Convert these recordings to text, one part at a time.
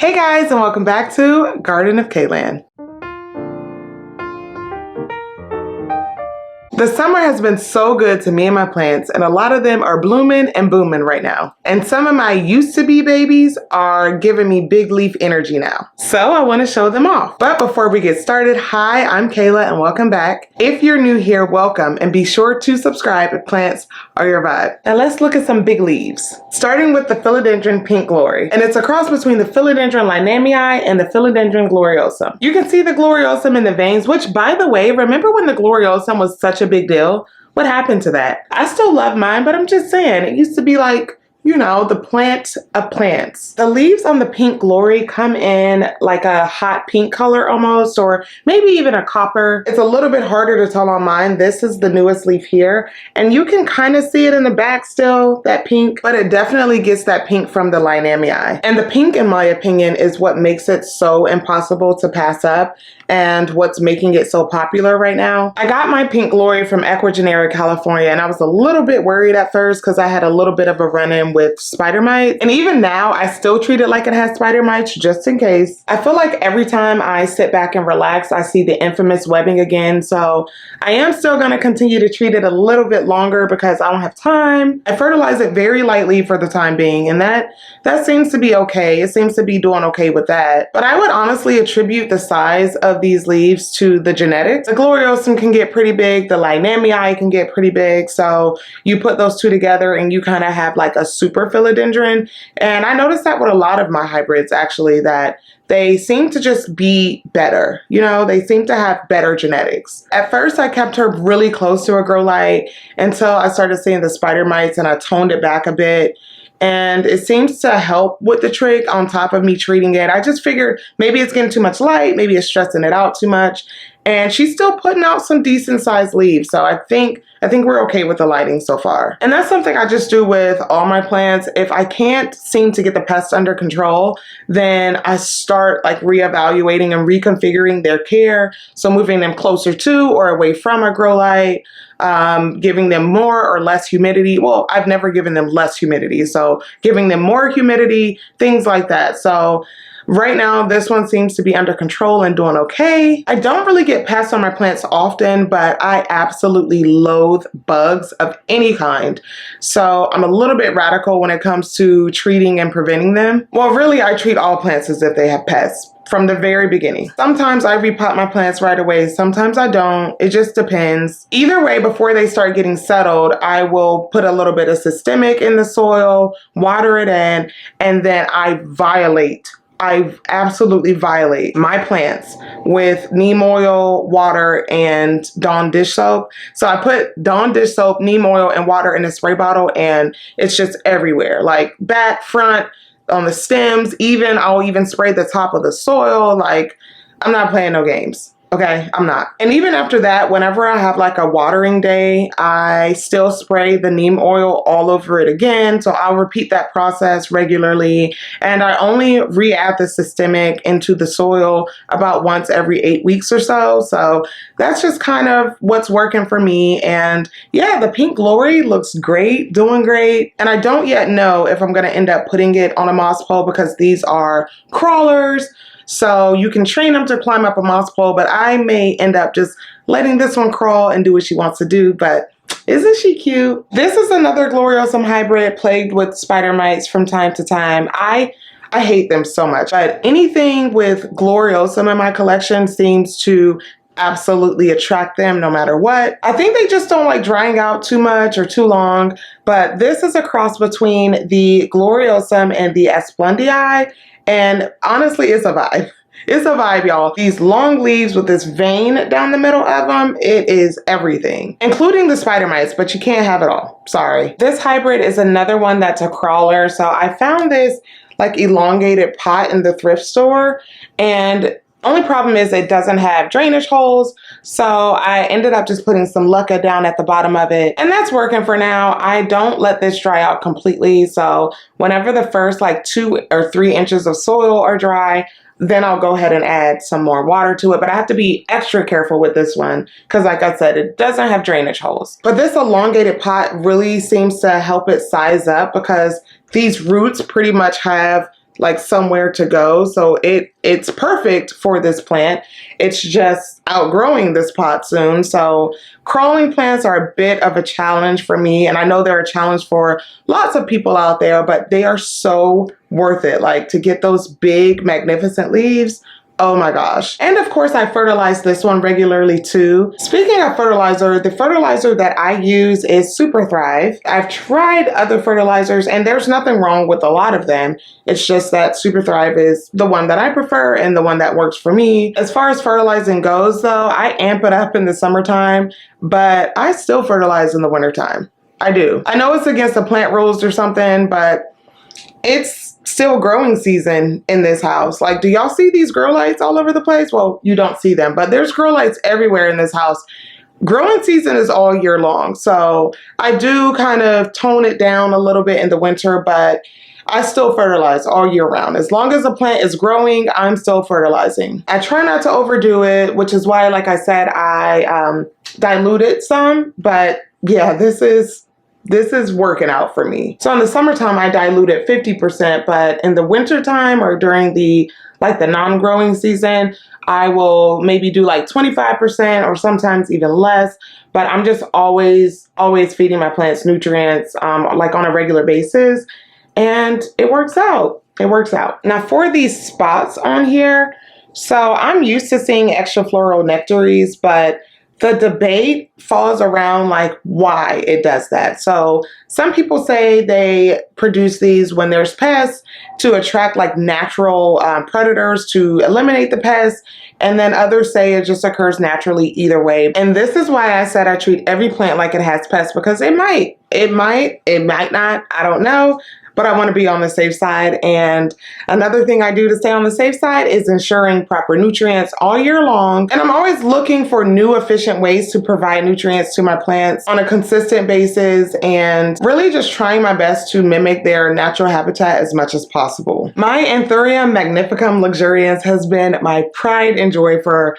Hey guys, and welcome back to Garden of Kaylan. The summer has been so good to me and my plants, and a lot of them are blooming and booming right now. And some of my used to be babies are giving me big leaf energy now. So I want to show them off. But before we get started, hi, I'm Kayla and welcome back. If you're new here, welcome, and be sure to subscribe if plants are your vibe. Now let's look at some big leaves. Starting with the Philodendron Pink Glory. And it's a cross between the Philodendron Leinamii and the Philodendron Gloriosum. You can see the Gloriosum in the veins, which by the way, remember when the Gloriosum was such a big deal? What happened to that? I still love mine, but I'm just saying, it used to be like, you know, the plant of plants. The leaves on the Pink Glory come in like a hot pink color almost, or maybe even a copper. It's a little bit harder to tell on mine. This is the newest leaf here, and you can kind of see it in the back still, that pink, but it definitely gets that pink from the Leinamii. And the pink, in my opinion, is what makes it so impossible to pass up and what's making it so popular right now. I got my Pink Glory from Ecuagenera, California, and I was a little bit worried at first because I had a little bit of a run-in with spider mites. And even now, I still treat it like it has spider mites just in case. I feel like every time I sit back and relax, I see the infamous webbing again. So I am still gonna continue to treat it a little bit longer because I don't have time. I fertilize it very lightly for the time being, and that seems to be okay. It seems to be doing okay with that. But I would honestly attribute the size of these leaves to the genetics. The Gloriosum can get pretty big, the Leinamii can get pretty big, so you put those two together and you kind of have like a super philodendron. And I noticed that with a lot of my hybrids actually, that they seem to just be better. You know, they seem to have better genetics. At first, I kept her really close to a grow light until I started seeing the spider mites and I toned it back a bit. And it seems to help with the trick on top of me treating it. I just figured maybe it's getting too much light, maybe it's stressing it out too much. And she's still putting out some decent sized leaves. So I think we're okay with the lighting so far. And that's something I just do with all my plants. If I can't seem to get the pests under control, then I start like reevaluating and reconfiguring their care. So moving them closer to or away from a grow light, giving them more or less humidity. Well, I've never given them less humidity. So giving them more humidity, things like that. So right now, this one seems to be under control and doing okay. I don't really get pests on my plants often, but I absolutely loathe bugs of any kind. So I'm a little bit radical when it comes to treating and preventing them. Well, really, I treat all plants as if they have pests from the very beginning. Sometimes I repot my plants right away. Sometimes I don't. It just depends. Either way, before they start getting settled, I will put a little bit of systemic in the soil, water it in, and then I absolutely violate my plants with neem oil, water, and Dawn dish soap. So I put Dawn dish soap, neem oil, and water in a spray bottle, and it's just everywhere, like back, front, on the stems, I'll even spray the top of the soil. Like, I'm not playing no games. Okay, I'm not. And even after that, whenever I have like a watering day, I still spray the neem oil all over it again. So I'll repeat that process regularly. And I only re-add the systemic into the soil about once every 8 weeks or so. So that's just kind of what's working for me. And yeah, the Pink Glory looks great, doing great. And I don't yet know if I'm gonna end up putting it on a moss pole because these are crawlers. So you can train them to climb up a moss pole, but I may end up just letting this one crawl and do what she wants to do. But isn't she cute? This is another Gloriosum hybrid plagued with spider mites from time to time. I hate them so much, but anything with Gloriosum in my collection seems to absolutely attract them no matter what. I think they just don't like drying out too much or too long, but this is a cross between the Gloriosum and the Esplendii. And honestly, it's a vibe. It's a vibe, y'all. These long leaves with this vein down the middle of them, it is everything, including the spider mites, but you can't have it all. Sorry. This hybrid is another one that's a crawler. So I found this like elongated pot in the thrift store, and only problem is it doesn't have drainage holes, so I ended up just putting some Lucca down at the bottom of it, and that's working for now. I don't let this dry out completely, so whenever the first like 2 or 3 inches of soil are dry, then I'll go ahead and add some more water to it. But I have to be extra careful with this one because, like I said, it doesn't have drainage holes. But this elongated pot really seems to help it size up because these roots pretty much have like somewhere to go. So it's perfect for this plant. It's just outgrowing this pot soon. So crawling plants are a bit of a challenge for me. And I know they're a challenge for lots of people out there, but they are so worth it. Like to get those big, magnificent leaves. Oh my gosh. And of course I fertilize this one regularly too. Speaking of fertilizer, the fertilizer that I use is Super Thrive. I've tried other fertilizers and there's nothing wrong with a lot of them. It's just that Super Thrive is the one that I prefer and the one that works for me. As far as fertilizing goes though, I amp it up in the summertime, but I still fertilize in the wintertime. I do. I know it's against the plant rules or something, but it's still growing season in this house. Like, do y'all see these grow lights all over the place? Well, you don't see them, but there's grow lights everywhere in this house. Growing season is all year long. So I do kind of tone it down a little bit in the winter, but I still fertilize all year round. As long as the plant is growing, I'm still fertilizing. I try not to overdo it, which is why, like I said, I dilute it some, but yeah, this is working out for me. So in the summertime, I dilute it 50%, but in the wintertime or during the non-growing season, I will maybe do like 25% or sometimes even less, but I'm just always feeding my plants nutrients like on a regular basis, and it works out. It works out. Now for these spots on here, so I'm used to seeing extra floral nectaries, but the debate falls around like why it does that. So some people say they produce these when there's pests to attract like natural predators to eliminate the pests. And then others say it just occurs naturally either way. And this is why I said I treat every plant like it has pests, because it might not, I don't know. But I want to be on the safe side. And another thing I do to stay on the safe side is ensuring proper nutrients all year long. And I'm always looking for new efficient ways to provide nutrients to my plants on a consistent basis, and really just trying my best to mimic their natural habitat as much as possible. My Anthurium magnificum luxurians has been my pride and joy for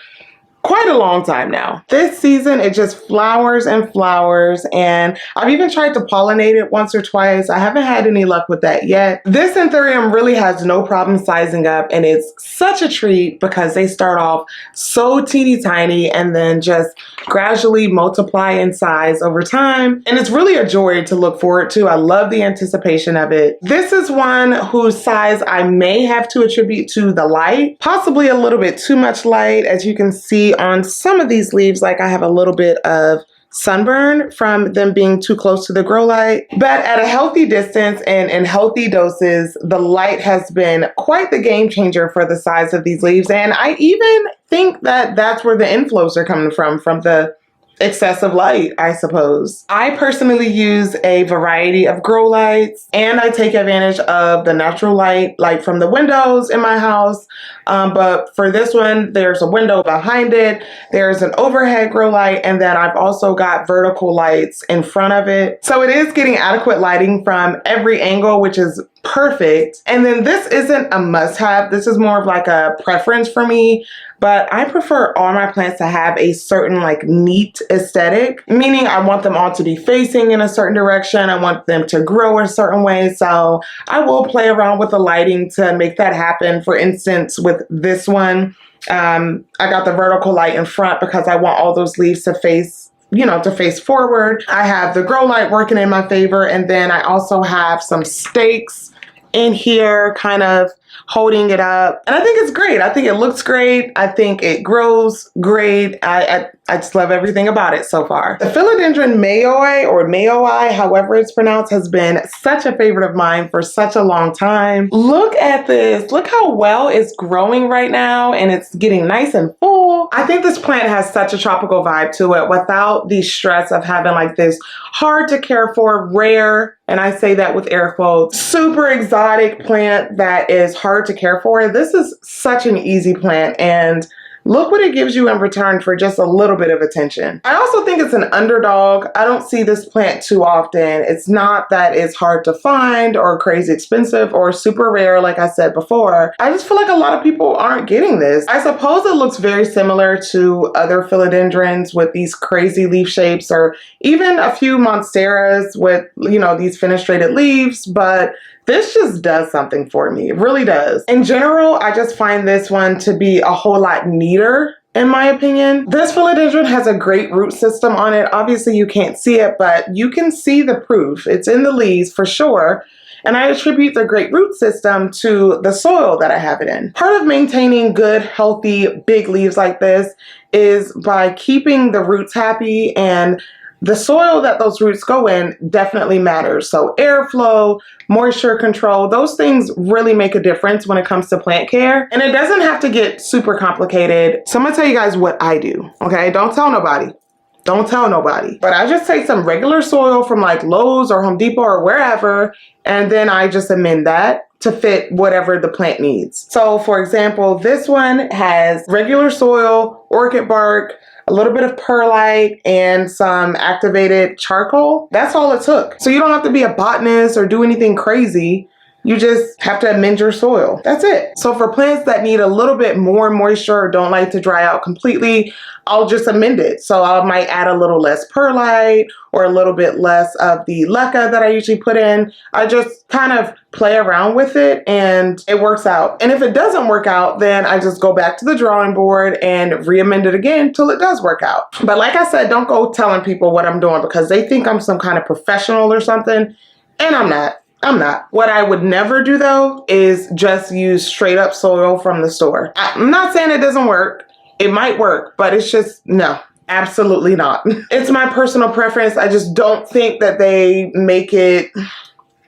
quite a long time now. This season, it just flowers and flowers, and I've even tried to pollinate it once or twice. I haven't had any luck with that yet. This Anthurium really has no problem sizing up, and it's such a treat because they start off so teeny tiny and then just gradually multiply in size over time. And it's really a joy to look forward to. I love the anticipation of it. This is one whose size I may have to attribute to the light, possibly a little bit too much light. As you can see on some of these leaves, like I have a little bit of sunburn from them being too close to the grow light. But at a healthy distance and in healthy doses, the light has been quite the game changer for the size of these leaves. And I even think that that's where the inflows are coming from the excessive light, I suppose. I personally use a variety of grow lights, and I take advantage of the natural light from the windows in my house. But for this one, there's a window behind it, there's an overhead grow light, and then I've also got vertical lights in front of it. So it is getting adequate lighting from every angle, which is perfect. And then this isn't a must-have. This is more of like a preference for me. But I prefer all my plants to have a certain neat aesthetic, meaning I want them all to be facing in a certain direction. I want them to grow a certain way. So I will play around with the lighting to make that happen. For instance, with this one, I got the vertical light in front because I want all those leaves to face forward. I have the grow light working in my favor. And then I also have some stakes in here kind of holding it up. And I think it's great. I think it looks great. I think it grows great. I just love everything about it so far. The philodendron mayoi, however it's pronounced, has been such a favorite of mine for such a long time. Look at this. Look how well it's growing right now, and it's getting nice and full. I think this plant has such a tropical vibe to it without the stress of having this hard to care for, rare, and I say that with air quotes, super exotic plant that is hard to care for. This is such an easy plant, and look what it gives you in return for just a little bit of attention. I also think it's an underdog. I don't see this plant too often. It's not that it's hard to find or crazy expensive or super rare, like I said before. I just feel like a lot of people aren't getting this. I suppose it looks very similar to other philodendrons with these crazy leaf shapes, or even a few monsteras with, these fenestrated leaves, but this just does something for me. It really does. In general, I just find this one to be a whole lot neater, in my opinion. This philodendron has a great root system on it. Obviously you can't see it, but you can see the proof. It's in the leaves for sure. And I attribute the great root system to the soil that I have it in. Part of maintaining good, healthy, big leaves like this is by keeping the roots happy, and the soil that those roots go in definitely matters. So airflow, moisture control, those things really make a difference when it comes to plant care. And it doesn't have to get super complicated. So I'm gonna tell you guys what I do, okay? Don't tell nobody. Don't tell nobody. But I just take some regular soil from like Lowe's or Home Depot or wherever, and then I just amend that to fit whatever the plant needs. So for example, this one has regular soil, orchid bark, a little bit of perlite, and some activated charcoal. That's all it took. So you don't have to be a botanist or do anything crazy. You just have to amend your soil. That's it. So for plants that need a little bit more moisture or don't like to dry out completely, I'll just amend it. So I might add a little less perlite or a little bit less of the leca that I usually put in. I just kind of play around with it and it works out. And if it doesn't work out, then I just go back to the drawing board and re-amend it again till it does work out. But like I said, don't go telling people what I'm doing because they think I'm some kind of professional or something, and I'm not. I'm not. What I would never do though is just use straight up soil from the store. I'm not saying it doesn't work. It might work, but it's just, no, absolutely not. It's my personal preference. I just don't think that they make it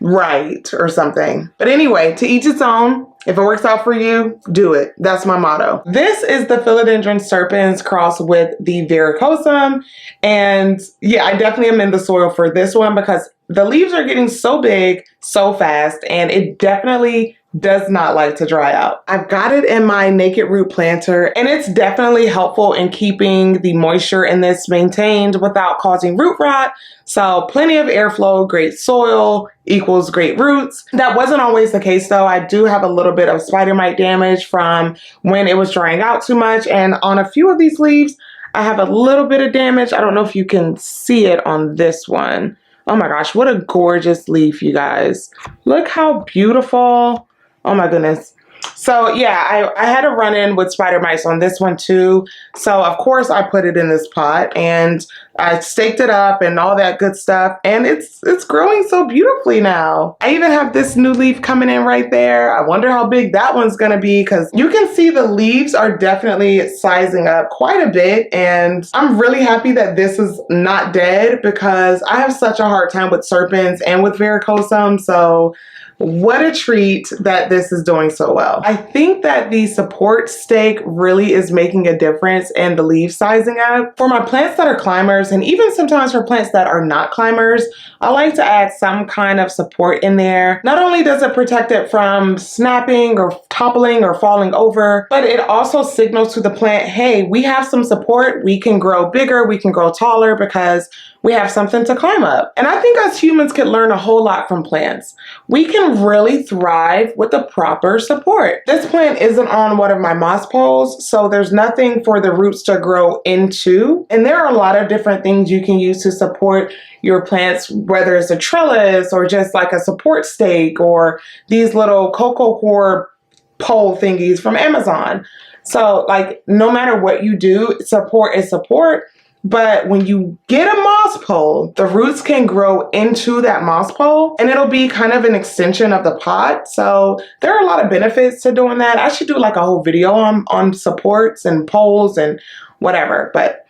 right or something. But anyway, to each its own. If it works out for you, do it. That's my motto. This is the Philodendron serpens crossed with the Verrucosum. And yeah, I definitely am in the soil for this one because the leaves are getting so big so fast, and it definitely does not like to dry out. I've got it in my naked root planter, and it's definitely helpful in keeping the moisture in this maintained without causing root rot. So plenty of airflow, great soil equals great roots. That wasn't always the case though. I do have a little bit of spider mite damage from when it was drying out too much, and on a few of these leaves I have a little bit of damage. I don't know if you can see it on this one. Oh my gosh, what a gorgeous leaf, you guys. Look how beautiful. Oh my goodness. So yeah, I had a run-in with spider mites on this one too. So of course I put it in this pot and I staked it up and all that good stuff. And it's growing so beautifully now. I even have this new leaf coming in right there. I wonder how big that one's gonna be because you can see the leaves are definitely sizing up quite a bit. And I'm really happy that this is not dead because I have such a hard time with serpents and with Verrucosum. So what a treat that this is doing so well. I think that the support stake really is making a difference in the leaf sizing up. For my plants that are climbers, and even sometimes for plants that are not climbers, I like to add some kind of support in there. Not only does it protect it from snapping or toppling or falling over, but it also signals to the plant, hey, we have some support, we can grow bigger, we can grow taller because we have something to climb up. And I think us humans can learn a whole lot from plants. We can really thrive with the proper support. This plant isn't on one of my moss poles, so there's nothing for the roots to grow into. And there are a lot of different things you can use to support your plants, whether it's a trellis or just like a support stake or these little cocoa core pole thingies from Amazon. So like no matter what you do, support is support. But when you get a moss pole, the roots can grow into that moss pole and it'll be kind of an extension of the pot. So there are a lot of benefits to doing that. I should do like a whole video on supports and poles and whatever. But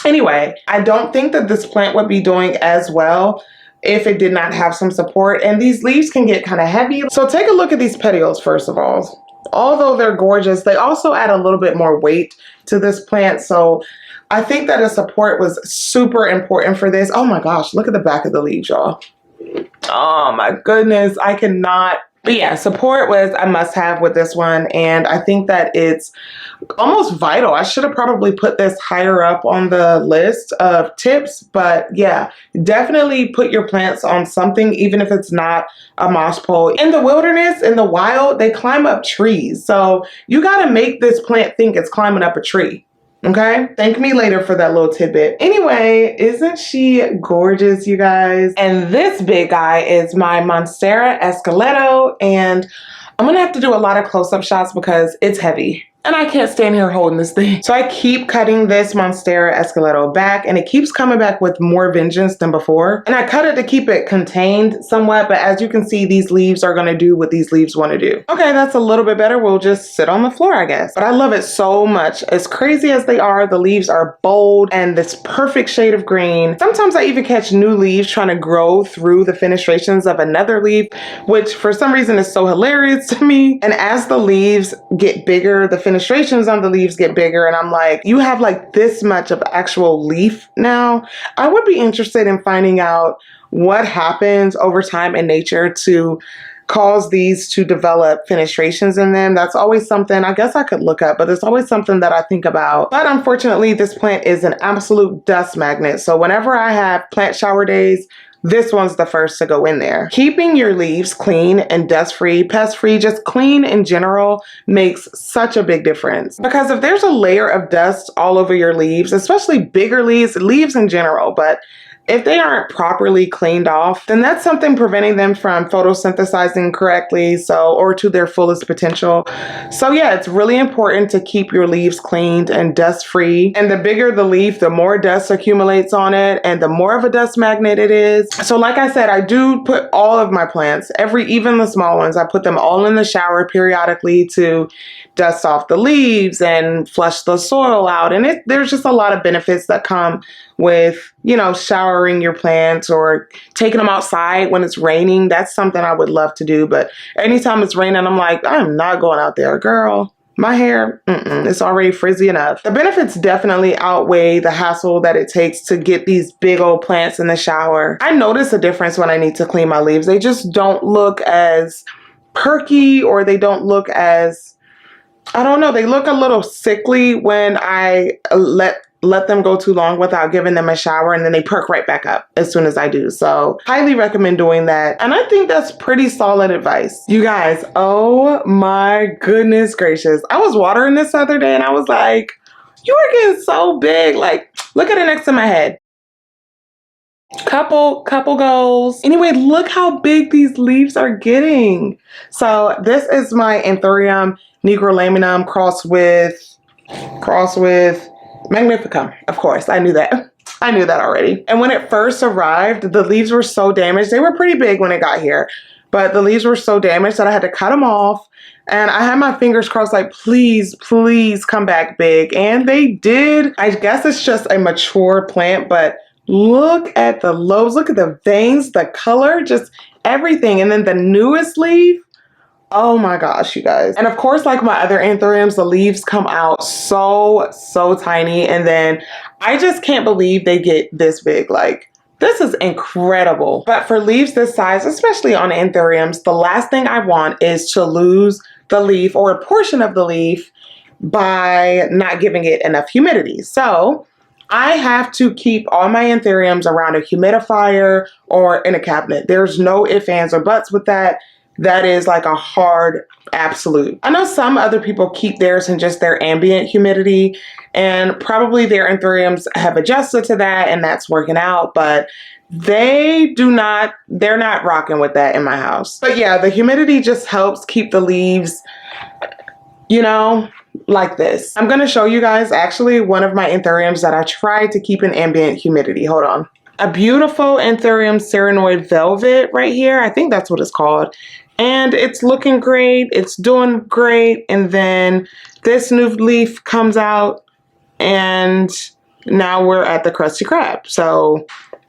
anyway, I don't think that this plant would be doing as well if it did not have some support. And these leaves can get kind of heavy. So take a look at these petioles first of all. Although they're gorgeous, they also add a little bit more weight to this plant. So I think that a support was super important for this. Oh my gosh, look at the back of the leaves, y'all. Oh my goodness, I cannot. But yeah, support was a must-have with this one, and I think that it's almost vital. I should have probably put this higher up on the list of tips, but yeah, definitely put your plants on something, even if it's not a moss pole. In the wilderness, in the wild, they climb up trees, so you gotta make this plant think it's climbing up a tree. Okay, thank me later for that little tidbit. Anyway, isn't she gorgeous, you guys? And this big guy is my Monstera Esqueleto, and I'm gonna have to do a lot of close-up shots because it's heavy. And I can't stand here holding this thing. So I keep cutting this Monstera Esqueleto back, and it keeps coming back with more vengeance than before. And I cut it to keep it contained somewhat, but as you can see, these leaves are gonna do what these leaves wanna do. Okay, that's a little bit better. We'll just sit on the floor, I guess. But I love it so much. As crazy as they are, the leaves are bold and this perfect shade of green. Sometimes I even catch new leaves trying to grow through the fenestrations of another leaf, which for some reason is so hilarious to me. And as the leaves get bigger, the fenestrations on the leaves get bigger, and I'm like, you have like this much of actual leaf now. I would be interested in finding out what happens over time in nature to cause these to develop fenestrations in them. That's always something I guess I could look up, but it's always something that I think about. But unfortunately, this plant is an absolute dust magnet. So whenever I have plant shower days, this one's the first to go in there. Keeping your leaves clean and dust-free, pest-free, just clean in general makes such a big difference. Because if there's a layer of dust all over your leaves, especially bigger leaves in general, but if they aren't properly cleaned off, then that's something preventing them from photosynthesizing correctly, or to their fullest potential. So yeah, it's really important to keep your leaves cleaned and dust-free. And the bigger the leaf, the more dust accumulates on it and the more of a dust magnet it is. So like I said, I do put all of my plants, even the small ones, I put them all in the shower periodically to dust off the leaves and flush the soil out. And there's just a lot of benefits that come with, showering your plants or taking them outside when it's raining. That's something I would love to do. But anytime it's raining, I'm like, I'm not going out there, girl. My hair, it's already frizzy enough. The benefits definitely outweigh the hassle that it takes to get these big old plants in the shower. I notice a difference when I need to clean my leaves. They just don't look as perky, or they don't look as, I don't know, they look a little sickly when I let them go too long without giving them a shower, and then they perk right back up as soon as I do. So highly recommend doing that. And I think that's pretty solid advice. You guys, oh my goodness gracious. I was watering this the other day and I was like, you are getting so big. Like, look at it next to my head. Couple goals. Anyway, look how big these leaves are getting. So this is my Anthurium nigrolaminum crossed with Magnificum. Of course, I knew that. I knew that already. And when it first arrived, the leaves were so damaged. They were pretty big when it got here, but the leaves were so damaged that I had to cut them off. And I had my fingers crossed like, please, please come back big. And they did. I guess it's just a mature plant, but look at the lobes, look at the veins, the color, just everything. And then the newest leaf, oh my gosh, you guys. And of course, like my other anthuriums, the leaves come out so tiny. And then I just can't believe they get this big. Like, this is incredible. But for leaves this size, especially on anthuriums, the last thing I want is to lose the leaf or a portion of the leaf by not giving it enough humidity. So I have to keep all my anthuriums around a humidifier or in a cabinet. There's no ifs, ands, or buts with that. That is like a hard absolute. I know some other people keep theirs in just their ambient humidity, and probably their anthuriums have adjusted to that and that's working out, but they're not rocking with that in my house. But yeah, the humidity just helps keep the leaves, like this. I'm gonna show you guys actually one of my anthuriums that I tried to keep in ambient humidity. Hold on. A beautiful Anthurium Serenoid Velvet right here. I think that's what it's called. And it's looking great. It's doing great. And then this new leaf comes out and now we're at the Krusty Krab. So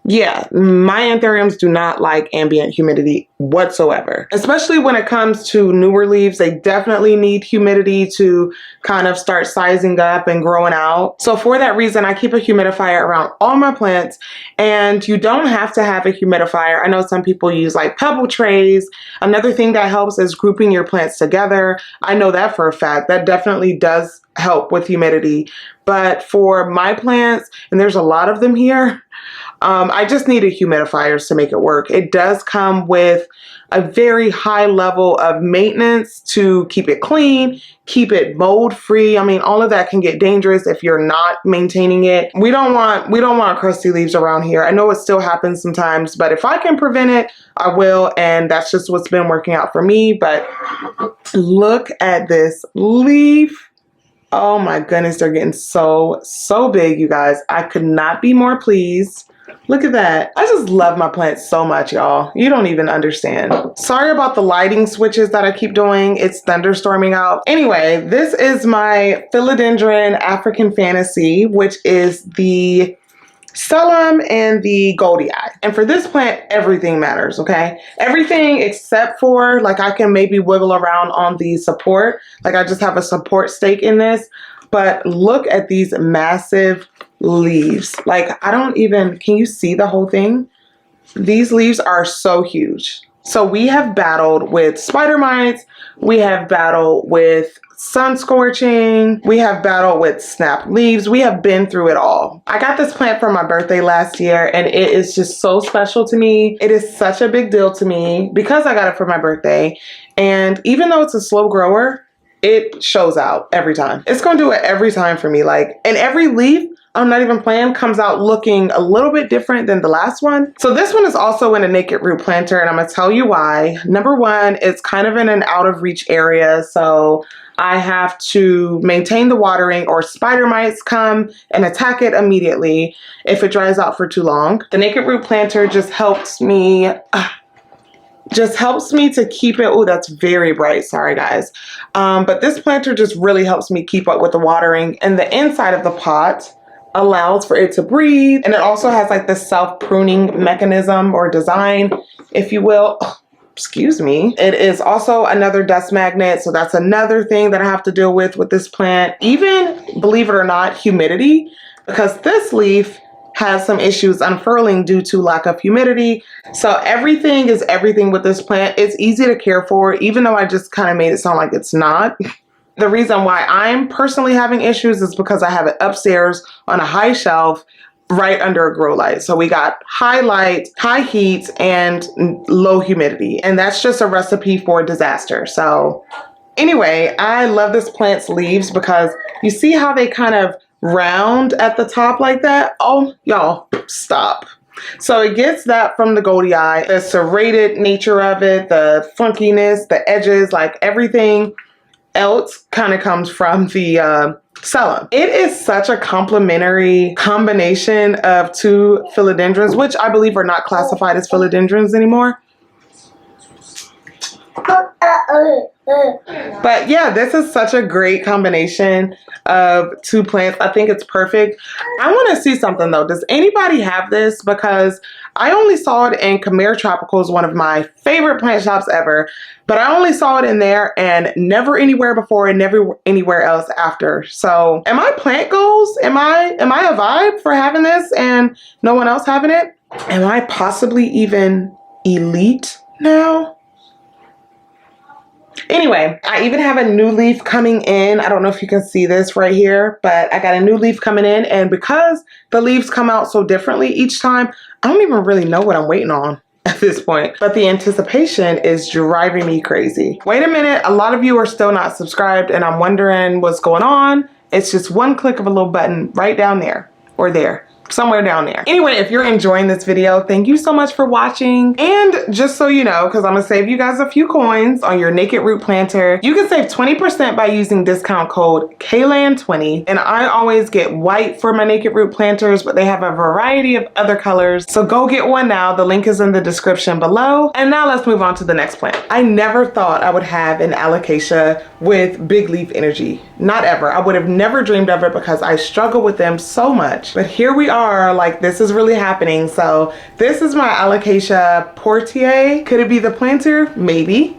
yeah, my anthuriums do not like ambient humidity whatsoever. Especially when it comes to newer leaves, they definitely need humidity to kind of start sizing up and growing out. So for that reason, I keep a humidifier around all my plants, and you don't have to have a humidifier. I know some people use like pebble trays. Another thing that helps is grouping your plants together. I know that for a fact. That definitely does help with humidity. But for my plants, and there's a lot of them here, I just needed humidifiers to make it work. It does come with a very high level of maintenance to keep it clean, keep it mold free. I mean, all of that can get dangerous if you're not maintaining it. We don't want crusty leaves around here. I know it still happens sometimes, but if I can prevent it, I will. And that's just what's been working out for me. But look at this leaf. Oh my goodness, they're getting so big, you guys. I could not be more pleased. Look at that. I just love my plants so much, y'all. You don't even understand. Sorry about the lighting switches that I keep doing. It's thunderstorming out. Anyway, this is my Philodendron African Fantasy, which is the Stellum and the Goldie Eye. And for this plant, everything matters, okay? Everything except for, like, I can maybe wiggle around on the support. Like, I just have a support stake in this. But look at these massive leaves. Like, I don't even, can you see the whole thing? These leaves are so huge. So we have battled with spider mites. We have battled with sun scorching. We have battled with snap leaves. We have been through it all. I got this plant for my birthday last year and it is just so special to me. It is such a big deal to me because I got it for my birthday. And even though it's a slow grower, it shows out every time. It's gonna do it every time for me. Like, and every leaf, I'm not even playing, comes out looking a little bit different than the last one. So this one is also in a naked root planter and I'm gonna tell you why. Number one, it's kind of in an out of reach area. So I have to maintain the watering or spider mites come and attack it immediately if it dries out for too long. The naked root planter just helps me to keep it. Oh, that's very bright. Sorry, guys. But this planter just really helps me keep up with the watering. And the inside of the pot allows for it to breathe. And it also has like the self-pruning mechanism or design, if you will. Oh, excuse me. It is also another dust magnet. So that's another thing that I have to deal with this plant. Even, believe it or not, humidity, because this leaf has some issues unfurling due to lack of humidity. So everything is everything with this plant. It's easy to care for, even though I just kind of made it sound like it's not. The reason why I'm personally having issues is because I have it upstairs on a high shelf right under a grow light. So we got high light, high heat, and low humidity. And that's just a recipe for disaster. So anyway, I love this plant's leaves because you see how they kind of round at the top like that? Oh, y'all, stop. So it gets that from the Goldie Eye, the serrated nature of it, the funkiness, the edges, like everything else kind of comes from the Stellum. It is such a complementary combination of two philodendrons, which I believe are not classified as philodendrons anymore. But yeah, this is such a great combination of two plants. I think it's perfect. I want to see something though. Does anybody have this? Because I only saw it in Khmer Tropicals, one of my favorite plant shops ever. But I only saw it in there and never anywhere before and never anywhere else after. So am I plant goals? Am I a vibe for having this and no one else having it? Am I possibly even elite now? Anyway, I even have a new leaf coming in. I don't know if you can see this right here, but I got a new leaf coming in. And because the leaves come out so differently each time, I don't even really know what I'm waiting on at this point. But the anticipation is driving me crazy. Wait a minute. A lot of you are still not subscribed and I'm wondering what's going on. It's just one click of a little button right down there or there. Somewhere down there. Anyway, if you're enjoying this video, thank you so much for watching. And just so you know, because I'm gonna save you guys a few coins on your naked root planter, you can save 20% by using discount code KLAN20. And I always get white for my naked root planters, but they have a variety of other colors. So go get one now. The link is in the description below. And now let's move on to the next plant. I never thought I would have an Alocasia with big leaf energy. Not ever. I would have never dreamed of it because I struggle with them so much. But here we are, like this is really happening. So this is my Alocasia Portier. Could it be the planter? Maybe.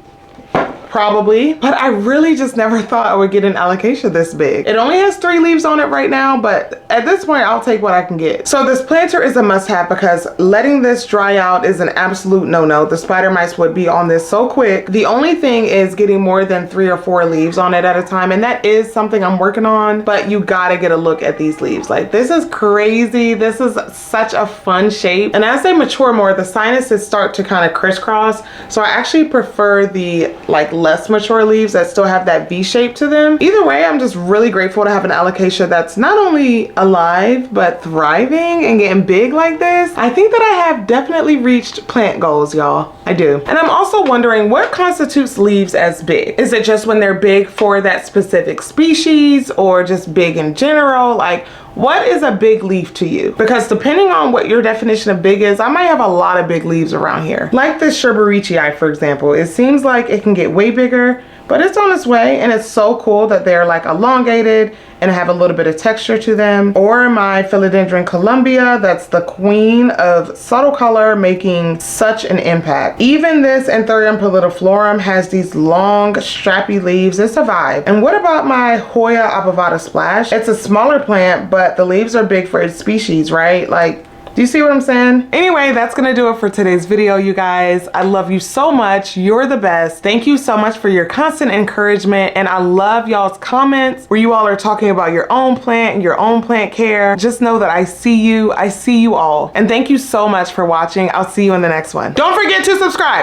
Probably, but I really just never thought I would get an alocasia this big. It only has 3 leaves on it right now, but at this point I'll take what I can get. So this planter is a must-have because letting this dry out is an absolute no-no. The spider mites would be on this so quick. The only thing is getting more than 3 or 4 leaves on it at a time, and that is something I'm working on, but you gotta get a look at these leaves. Like, this is crazy. This is such a fun shape, and as they mature more, the sinuses start to kind of crisscross, so I actually prefer the like less mature leaves that still have that V shape to them. Either way, I'm just really grateful to have an alocasia that's not only alive but thriving and getting big like this. I think that I have definitely reached plant goals, y'all. I do. And I'm also wondering, what constitutes leaves as big? Is it just when they're big for that specific species, or just big in general? Like, what is a big leaf to you? Because depending on what your definition of big is, I might have a lot of big leaves around here. Like this Sherberichii, for example. It seems like it can get way bigger, but it's on its way, and it's so cool that they're like elongated and have a little bit of texture to them. Or my Philodendron Columbia, that's the queen of subtle color, making such an impact. Even this Anthurium pallidiflorum has these long, strappy leaves. It's a vibe. And what about my Hoya obovata splash? It's a smaller plant, but the leaves are big for its species, right? Like, do you see what I'm saying? Anyway, that's gonna do it for today's video, you guys. I love you so much. You're the best. Thank you so much for your constant encouragement, and I love y'all's comments where you all are talking about your own plant and your own plant care. Just know that I see you all. And thank you so much for watching. I'll see you in the next one. Don't forget to subscribe.